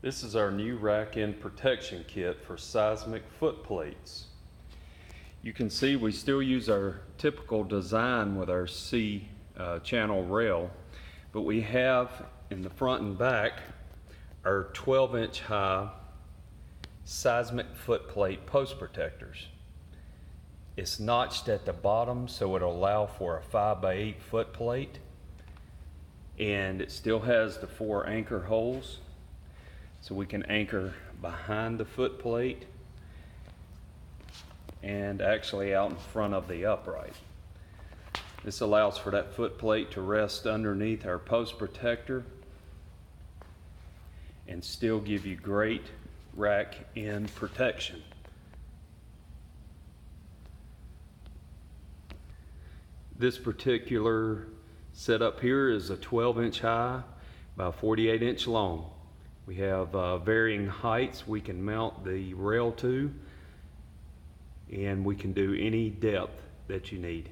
This is our new rack end protection kit for seismic foot plates. You can see we still use our typical design with our C channel rail, but we have in the front and back our 12-inch high seismic foot plate post protectors. It's notched at the bottom so it'll allow for a 5x8 foot plate, and it still has the 4 anchor holes so we can anchor behind the foot plate and actually out in front of the upright. This allows for that foot plate to rest underneath our post protector and still give you great rack end protection. This particular setup here is a 12-inch high by 48-inch long. We have varying heights we can mount the rail to, and we can do any depth that you need.